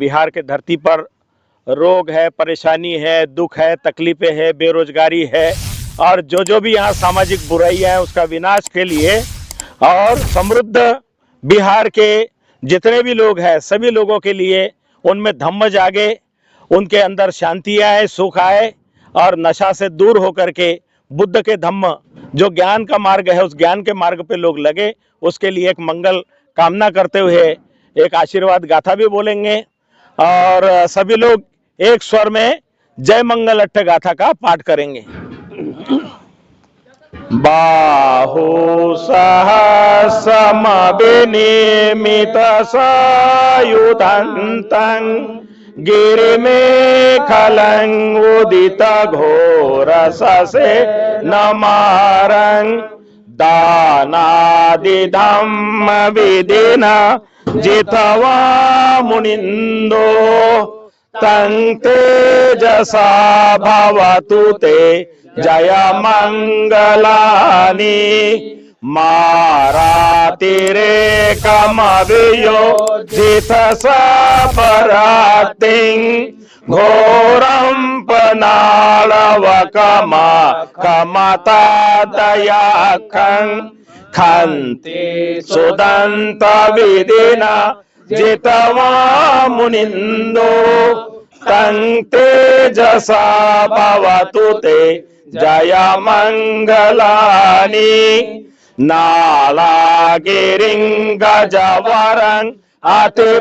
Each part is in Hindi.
बिहार के धरती पर रोग है, परेशानी है, दुख है, तकलीफें है, बेरोजगारी है और जो भी यहाँ सामाजिक बुराइयां हैं उसका विनाश के लिए और समृद्ध बिहार के जितने भी लोग हैं सभी लोगों के लिए उनमें धम्म जागे, उनके अंदर शांति आए, सुख आए और नशा से दूर होकर के बुद्ध के धम्म जो ज्ञान का मार्ग है उस ज्ञान के मार्ग पे लोग लगे, उसके लिए एक मंगल कामना करते हुए एक आशीर्वाद गाथा भी बोलेंगे और सभी लोग एक स्वर में जय मंगल अट्ठ गाथा का पाठ करेंगे। बाहु सहस्रमभिनिमित सायुधन्तं गिरिमेखलं उदित घोर ससे नमारं दानादि धम्म विधिना जितवा मुनिंदो तं तेजसा भवतु ते जय मंगलानि मारातिरेकमभियो जित सपरातिं घोरं पनालवकमा कमतादयाखं खन्ति सुदन्त विधिना जितवा मुनिंदो तं तेजसा भवतु ते जय मंगलानि नालागिरिं गजवरं अतिमातभूतं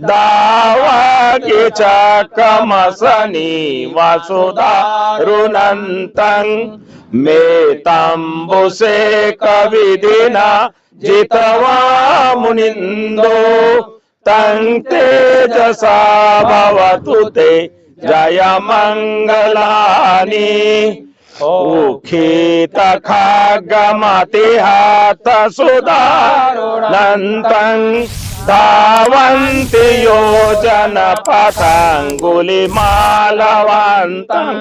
दावगिचकमसनि वसुधारुणन्तं मेतम्बुसेकविधिना जितवा मुनिंदो तं तेजसा भवतु ते जय मंगलानि उखित खड्गमतिहत सुधारुणन्तं धावन्ति योजनपथाङ्गुलिमालवन्तं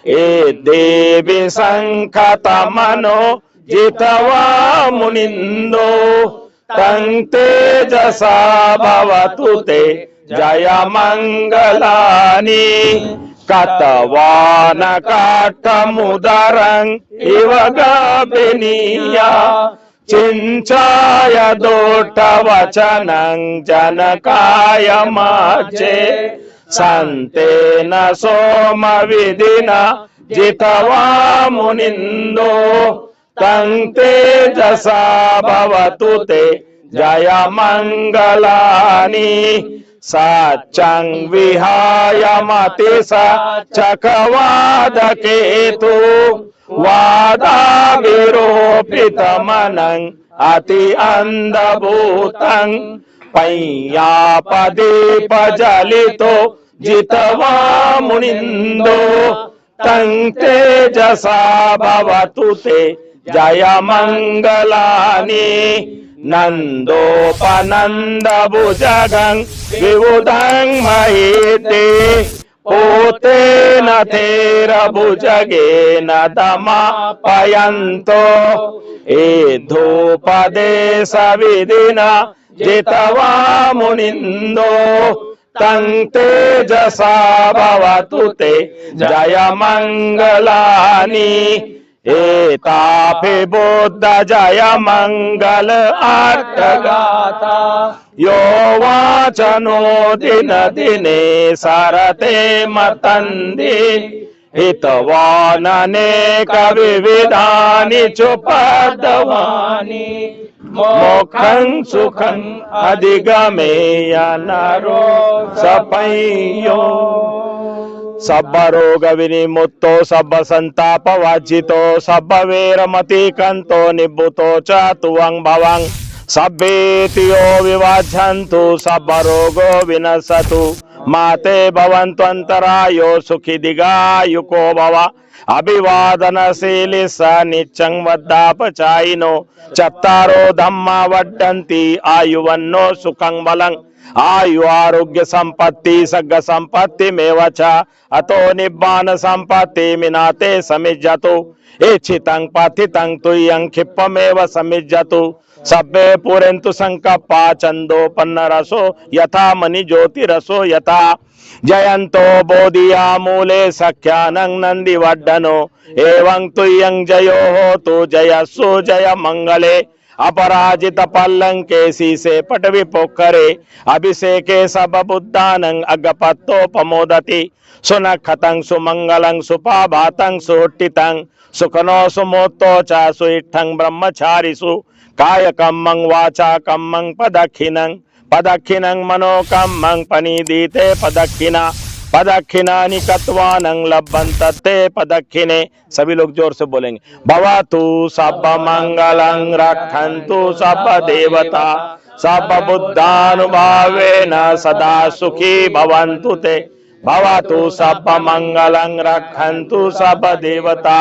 ये देवी शङ्खतमनो जितवा मुनिंदो तं तेजसा भवतु ते जय मंगलानि कतवान काटमुदरं इव गभिनीया चिंचाय दोटवचनं जनकाय माचे संतेन सोम विधिना जितवा मुनिंदो तं तेजसा भवतु ते जय मंगलानि सचं विहाय मति चकवादकेतु वादाभिरोपितमनं अति अंधभूतं पय्यापदीपजलितो जितवा मुनिंदो तं तेजसा भवतु ते जय मंगलानि नंदोपनंद भुजगं विबुधं महीते पोते न थेर भुजगे न दमापयन्तो एधोपदेश विधिना जितवा मुनिंदो तं तेजसा भवतु ते जय मंगलानि एतापि बुद्ध जय मंगल अट्ठगाथा यो वाचनो दिन दिने सरते मतन्ति हितवाननेक विविधानि चुपदवानि मोक्षं सुखं अधिगमेय नरो सपय्यो सब रोग विनिमुक्तो सब संताप वाजितो सब वेरमति कंतो निबुतो चातुवं भवं सभेतियो विवाचन्तु सब रोगो विनशतु माते भवन्त्वन्तरायो सुखी दीर्घायुको भव अभिवादनशीली स नित्यं वद्धापचायिनो चत्तारो धम्मा वड्डन्ति आयुवन्नो सुखं बलं आयु आरोग्य संपत्ति सग्ग संपत्ति मेवच अतो निब्बान संपत्ति मिनाते समिज्जतु इच्छितं पथितं तुय्यं क्षिप्पमेव समिज्जतु सब्बे पूरेन्तु संकप्पा चंदोपन्न रसो यथा मणि ज्योति रसो यथा जयंतो बोधिया मूले सख्यानं नंदी वड्डनो एवं तुयं जयो होतु जयस्सु जय मंगले अपराजित पल्लंके शीसे पटवि पोखरे अभिषेके सब बुद्धानं अगपत्तोपमोदति सुनखतं सुमंगलं सुपाभातं सुट्टितं सुखनो सुमोत्तो च सुइठं ब्रह्मचारिषु कायकम्मं वाचाकम्मं पदक्षिणं मनोकम्मं पनिदीते पदक्षिणा पदक्षिणानि कत्वानं लभन्ते पदक्षिणे। सभी लोग जोर से बोलेंगे। भवतु सब मंगलं रक्षन्तु सब देवता सब बुद्धानुभावेन सदा सुखी भवन्तु ते। भवतु सब मंगलं रक्षन्तु सब देवता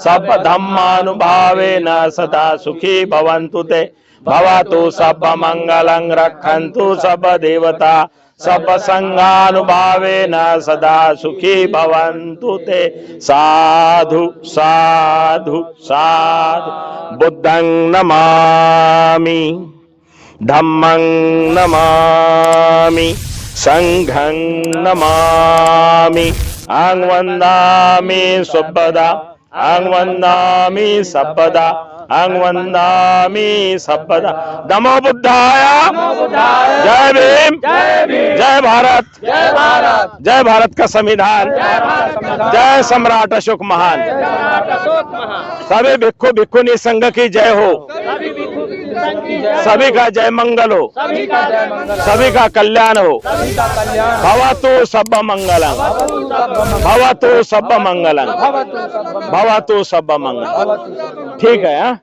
सब धम्मानुभावेन सदा सुखी भवन्तु ते। भवतु सब मंगलं रक्षन्तु सब देवता सब संगानुभावेन सदा सुखी भवन्तु ते। साधु साधु साधु। बुद्धं नमामि धम्मं नमामि संघं नमामि अहं वन्दामि सुब्बदा अहं वन्दामि सब्बदा अहं वन्दामि सब्बदा। नमो बुद्धाय जय भीम जय भारत जय भारत का संविधान जय सम्राट अशोक महान। सभी भिक्षु भिक्षुनी संघ की जय हो। सभी का जय मंगल हो। सभी का कल्याण हो। भवतु सब मंगलम भवतु सब मंगलम भवतु सब मंगलम। ठीक है।